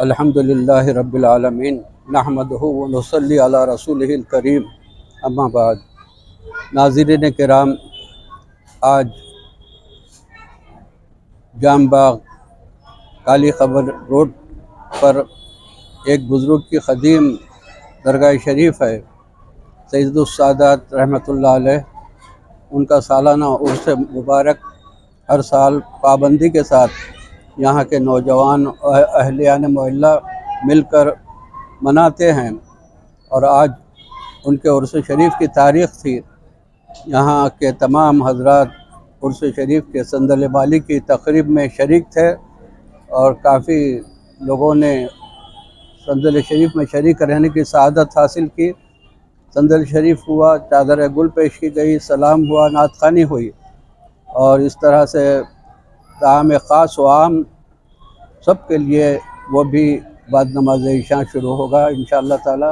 الحمدللہ رب العالمین نحمدہ و نصلی علی رسولہ الکریم اما بعد۔ ناظرین کرام، آج جام باغ کالی قبر روڈ پر ایک بزرگ کی قدیم درگاہ شریف ہے، سید السادات رحمۃ اللہ علیہ۔ ان کا سالانہ عرس مبارک ہر سال پابندی کے ساتھ یہاں کے نوجوان اہلیان محلہ مل کر مناتے ہیں، اور آج ان کے عرس شریف کی تاریخ تھی۔ یہاں کے تمام حضرات عرس شریف کے سندل بالی کی تقریب میں شریک تھے، اور کافی لوگوں نے سندل شریف میں شریک رہنے کی سعادت حاصل کی۔ سندل شریف ہوا، چادر گل پیش کی گئی، سلام ہوا، نعت خوانی ہوئی، اور اس طرح سے طعام خاص و عام سب کے لیے وہ بھی بعد نماز عشاء شروع ہوگا انشاءاللہ تعالی۔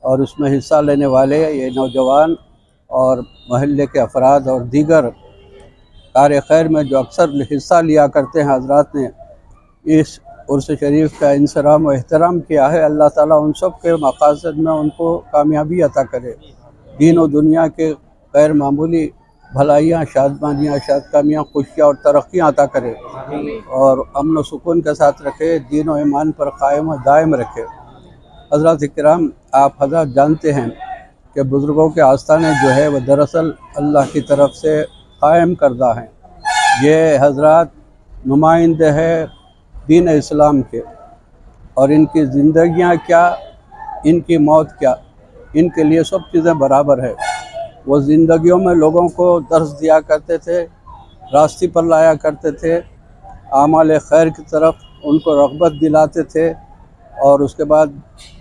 اور اس میں حصہ لینے والے یہ نوجوان اور محلے کے افراد اور دیگر کار خیر میں جو اکثر حصہ لیا کرتے ہیں حضرات نے اس عرس شریف کا انصرام و احترام کیا ہے۔ اللہ تعالیٰ ان سب کے مقاصد میں ان کو کامیابی عطا کرے، دین و دنیا کے غیر معمولی بھلائیاں، شادمانیاں، شادکامیاں، خوشیاں اور ترقیاں عطا کرے، اور امن و سکون کے ساتھ رکھے، دین و ایمان پر قائم و دائم رکھے۔ حضرات کرام، آپ حضرات جانتے ہیں کہ بزرگوں کے آستانے جو ہے وہ دراصل اللہ کی طرف سے قائم کردہ ہیں۔ یہ حضرات نمائندے ہیں دین اسلام کے، اور ان کی زندگیاں کیا، ان کی موت کیا، ان کے لیے سب چیزیں برابر ہے۔ وہ زندگیوں میں لوگوں کو درس دیا کرتے تھے، راستے پر لایا کرتے تھے، اعمال خیر کی طرف ان کو رغبت دلاتے تھے، اور اس کے بعد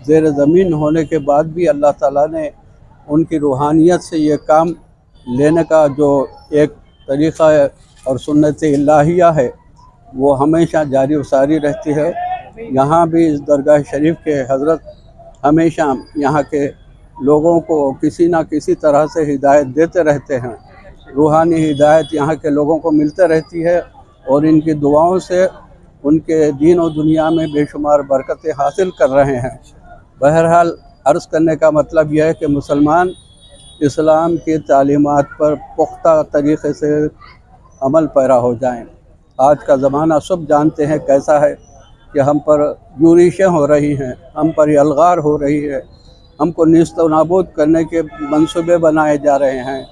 زیر زمین ہونے کے بعد بھی اللہ تعالیٰ نے ان کی روحانیت سے یہ کام لینے کا جو ایک طریقہ ہے اور سنت الہیہ ہے وہ ہمیشہ جاری و ساری رہتی ہے۔ یہاں بھی اس درگاہ شریف کے حضرت ہمیشہ یہاں کے لوگوں کو کسی نہ کسی طرح سے ہدایت دیتے رہتے ہیں، روحانی ہدایت یہاں کے لوگوں کو ملتے رہتی ہے، اور ان کی دعاؤں سے ان کے دین و دنیا میں بے شمار برکتیں حاصل کر رہے ہیں۔ بہرحال عرض کرنے کا مطلب یہ ہے کہ مسلمان اسلام کی تعلیمات پر پختہ طریقے سے عمل پیرا ہو جائیں۔ آج کا زمانہ سب جانتے ہیں کیسا ہے، کہ ہم پر یورشیں ہو رہی ہیں، ہم پر الغار ہو رہی ہے، ہم کو نیست و نابود کرنے کے منصوبے بنائے جا رہے ہیں۔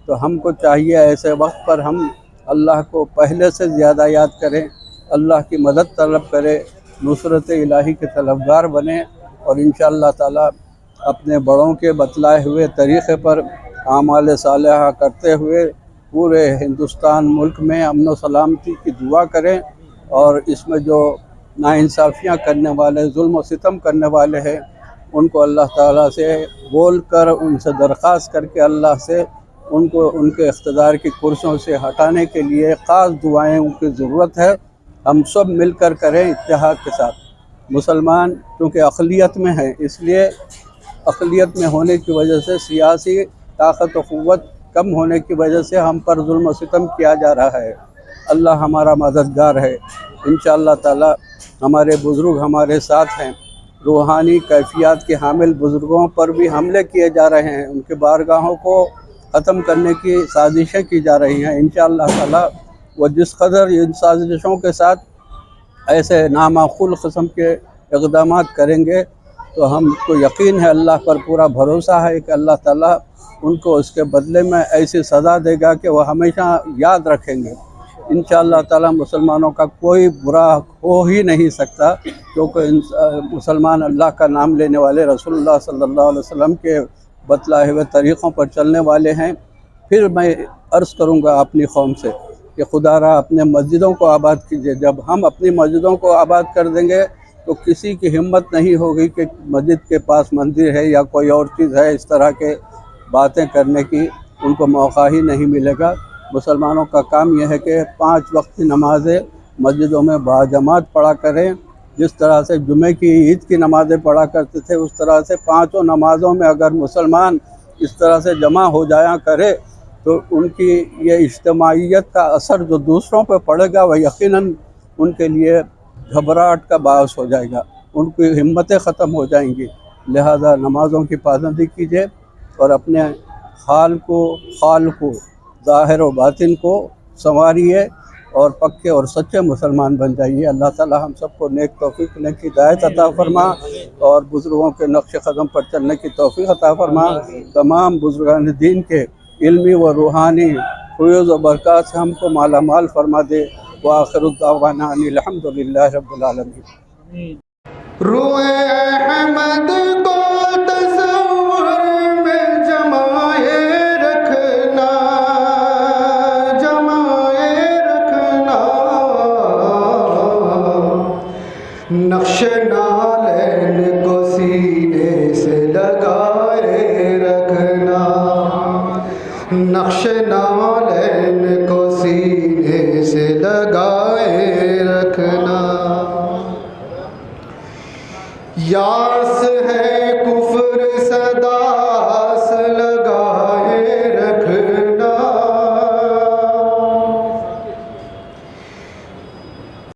تو ہم کو چاہیے ایسے وقت پر ہم اللہ کو پہلے سے زیادہ یاد کریں، اللہ کی مدد طلب کریں، نصرت الہی کے طلبگار بنیں، اور انشاءاللہ تعالی اپنے بڑوں کے بتلائے ہوئے طریقے پر اعمال صالحہ کرتے ہوئے پورے ہندوستان ملک میں امن و سلامتی کی دعا کریں، اور اس میں جو ناانصافیاں کرنے والے، ظلم و ستم کرنے والے ہیں، ان کو اللہ تعالیٰ سے بول کر، ان سے درخواست کر کے اللہ سے ان کو ان کے اقتدار کی کرسیوں سے ہٹانے کے لیے خاص دعائیں ان کی ضرورت ہے۔ ہم سب مل کر کریں اتحاد کے ساتھ۔ مسلمان چونکہ اقلیت میں ہیں، اس لیے اقلیت میں ہونے کی وجہ سے سیاسی طاقت و قوت کم ہونے کی وجہ سے ہم پر ظلم و ستم کیا جا رہا ہے۔ اللہ ہمارا مددگار ہے، انشاءاللہ تعالی ہمارے بزرگ ہمارے ساتھ ہیں۔ روحانی کیفیات کے حامل بزرگوں پر بھی حملے کیے جا رہے ہیں، ان کے بارگاہوں کو ختم کرنے کی سازشیں کی جا رہی ہیں۔ انشاءاللہ تعالی وہ جس قدر ان سازشوں کے ساتھ ایسے نامعقول قسم کے اقدامات کریں گے، تو ہم کو یقین ہے، اللہ پر پورا بھروسہ ہے کہ اللہ تعالیٰ ان کو اس کے بدلے میں ایسی سزا دے گا کہ وہ ہمیشہ یاد رکھیں گے۔ انشاءاللہ تعالیٰ مسلمانوں کا کوئی برا ہو ہی نہیں سکتا، کیونکہ مسلمان اللہ کا نام لینے والے، رسول اللہ صلی اللہ علیہ وسلم کے بتلائے ہوئے طریقوں پر چلنے والے ہیں۔ پھر میں عرض کروں گا اپنی قوم سے کہ خدا را اپنے مسجدوں کو آباد کیجیے۔ جب ہم اپنی مسجدوں کو آباد کر دیں گے تو کسی کی ہمت نہیں ہوگی کہ مسجد کے پاس مندر ہے یا کوئی اور چیز ہے، اس طرح کے باتیں کرنے کی ان کو موقع ہی نہیں ملے گا۔ مسلمانوں کا کام یہ ہے کہ 5 وقت کی نمازیں مسجدوں میں باجماعت پڑھا کریں، جس طرح سے جمعے کی عید کی نمازیں پڑھا کرتے تھے، اس طرح سے 5 نمازوں میں اگر مسلمان اس طرح سے جمع ہو جایا کرے تو ان کی یہ اجتماعیت کا اثر جو دوسروں پہ پڑے گا وہ یقیناً ان کے لیے گھبراہٹ کا باعث ہو جائے گا، ان کی ہمتیں ختم ہو جائیں گی۔ لہذا نمازوں کی پابندی کیجیے اور اپنے حال کو ظاہر و باطن کو سنواریے اور پکے اور سچے مسلمان بن جائیے۔ اللہ تعالی ہم سب کو نیک توفیق، نیک ہدایت عطا فرما اور بزرگوں کے نقش قدم پر چلنے کی توفیق عطا فرما۔ تمام بزرگان دین کے علمی و روحانی فیوز و برکات سے ہم کو مالا مال فرما دے۔ وآخر الدعوانا ان الحمد للہ رب العالمین۔ روح احمد کو تصور میں جمائے رکھنا، نقش نالین کو سینے سے لگائے رکھنا، نقش نالین کو سینے سے لگائے رکھنا۔ یاس ہے